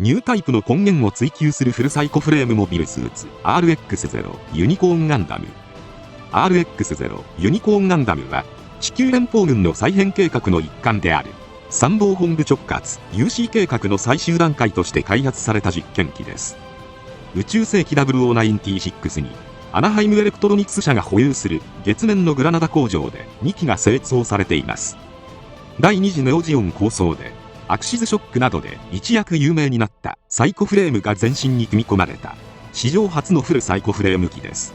ニュータイプの根源を追求するフルサイコフレームモビルスーツ RX-0 ユニコーンガンダム。 RX-0 ユニコーンガンダムは地球連邦軍の再編計画の一環である参謀本部直轄 UC 計画の最終段階として開発された実験機です。宇宙世紀0096にアナハイムエレクトロニクス社が保有する月面のグラナダ工場で2機が製造されています。第2次ネオジオン構想でアクシズショックなどで一躍有名になったサイコフレームが全身に組み込まれた史上初のフルサイコフレーム機です。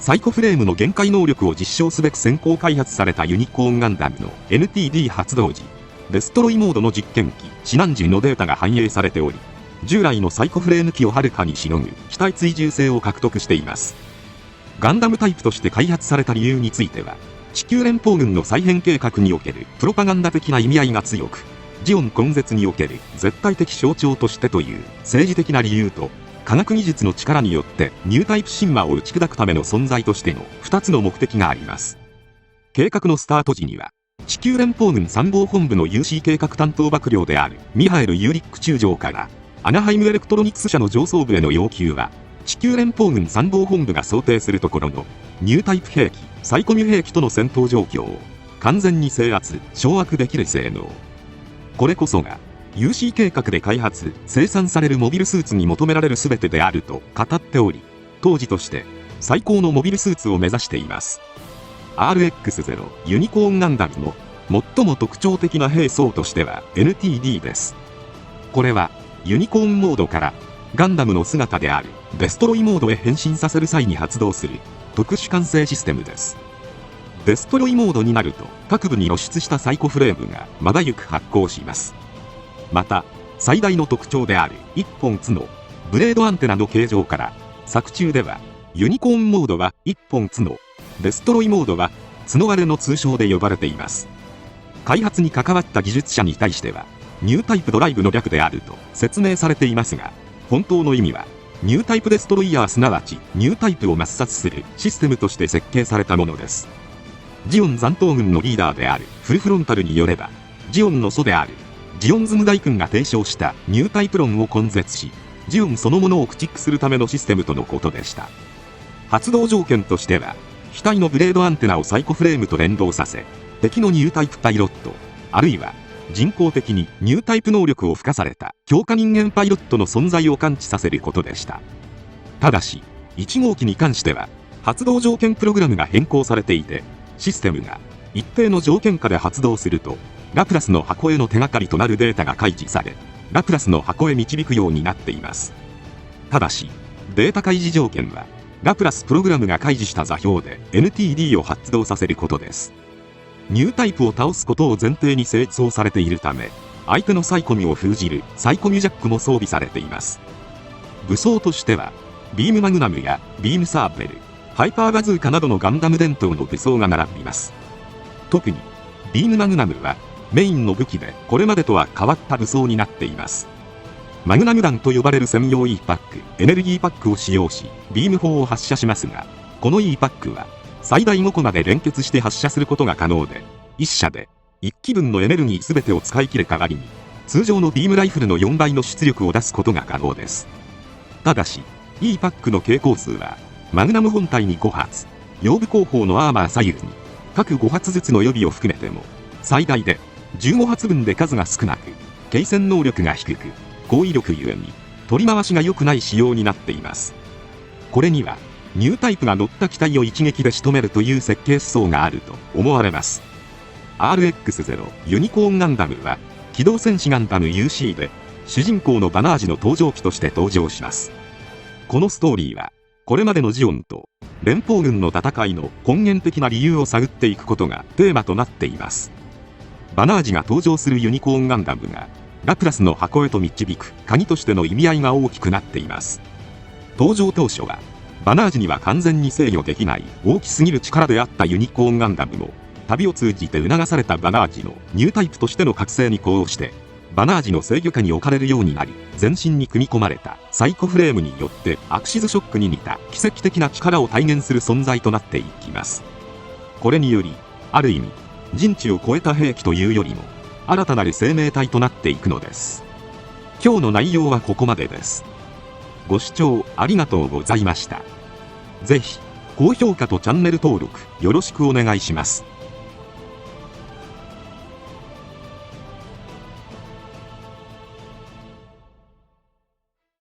サイコフレームの限界能力を実証すべく先行開発されたユニコーンガンダムの NTD 発動時デストロイモードの実験機シナンジのデータが反映されており、従来のサイコフレーム機をはるかにしのぐ機体追従性を獲得しています。ガンダムタイプとして開発された理由については、地球連邦軍の再編計画におけるプロパガンダ的な意味合いが強く、ジオン根絶における絶対的象徴としてという政治的な理由と、科学技術の力によってニュータイプ神話を打ち砕くための存在としての2つの目的があります。計画のスタート時には、地球連邦軍参謀本部の UC 計画担当幕僚であるミハエル・ユーリック中将からアナハイムエレクトロニクス社の上層部への要求は、地球連邦軍参謀本部が想定するところのニュータイプ兵器サイコミュ兵器との戦闘状況を完全に制圧掌握できる性能、これこそが UC 計画で開発生産されるモビルスーツに求められる全てであると語っており、当時として最高のモビルスーツを目指しています。 RX-0 ユニコーンガンダムの最も特徴的な兵装としては NTD です。これはユニコーンモードからガンダムの姿であるデストロイモードへ変身させる際に発動する特殊管制システムです。デストロイモードになると各部に露出したサイコフレームがまだゆく発光します。また最大の特徴である1本角ブレードアンテナの形状から、作中ではユニコーンモードは1本角、デストロイモードは角割れの通称で呼ばれています。開発に関わった技術者に対してはニュータイプドライブの略であると説明されていますが、本当の意味はニュータイプデストロイヤー、すなわちニュータイプを抹殺するシステムとして設計されたものです。ジオン残党軍のリーダーであるフルフロンタルによれば、ジオンの祖であるジオンズム大君が提唱したニュータイプ論を根絶し、ジオンそのものを駆逐するためのシステムとのことでした。発動条件としては、機体のブレードアンテナをサイコフレームと連動させ、敵のニュータイプパイロット、あるいは人工的にニュータイプ能力を付加された強化人間パイロットの存在を感知させることでした。ただし、1号機に関しては、発動条件プログラムが変更されていて、システムが一定の条件下で発動すると、ラプラスの箱への手がかりとなるデータが開示され、ラプラスの箱へ導くようになっています。ただし、データ開示条件は、ラプラスプログラムが開示した座標で NTD を発動させることです。ニュータイプを倒すことを前提に製造されているため、相手のサイコミを封じるサイコミュジャックも装備されています。武装としては、ビームマグナムやビームサーベル、ハイパーバズーカなどのガンダム伝統の武装が並びます。特に、ビームマグナムはメインの武器でこれまでとは変わった武装になっています。マグナム弾と呼ばれる専用 E パック、エネルギーパックを使用し、ビーム砲を発射しますが、この E パックは、最大5個まで連結して発射することが可能で、1射で1機分のエネルギー全てを使い切る代わりに、通常のビームライフルの4倍の出力を出すことが可能です。ただし、E パックの携行数は、マグナム本体に5発、腰部後方のアーマー左右に、各5発ずつの予備を含めても、最大で15発分で数が少なく、継戦能力が低く、高威力ゆえに、取り回しが良くない仕様になっています。これには、ニュータイプが乗った機体を一撃で仕留めるという設計思想があると思われます。RX-0 ユニコーンガンダムは、機動戦士ガンダム UC で、主人公のバナージの登場機として登場します。このストーリーは、これまでのジオンと連邦軍の戦いの根源的な理由を探っていくことがテーマとなっています。バナージが登場するユニコーンガンダムが、ラプラスの箱へと導く鍵としての意味合いが大きくなっています。登場当初は、バナージには完全に制御できない大きすぎる力であったユニコーンガンダムも、旅を通じて促されたバナージのニュータイプとしての覚醒に呼応して、バナージの制御下に置かれるようになり、全身に組み込まれたサイコフレームによってアクシズショックに似た奇跡的な力を体現する存在となっていきます。これにより、ある意味、人知を超えた兵器というよりも、新たなる生命体となっていくのです。今日の内容はここまでです。ご視聴ありがとうございました。ぜひ、高評価とチャンネル登録よろしくお願いします。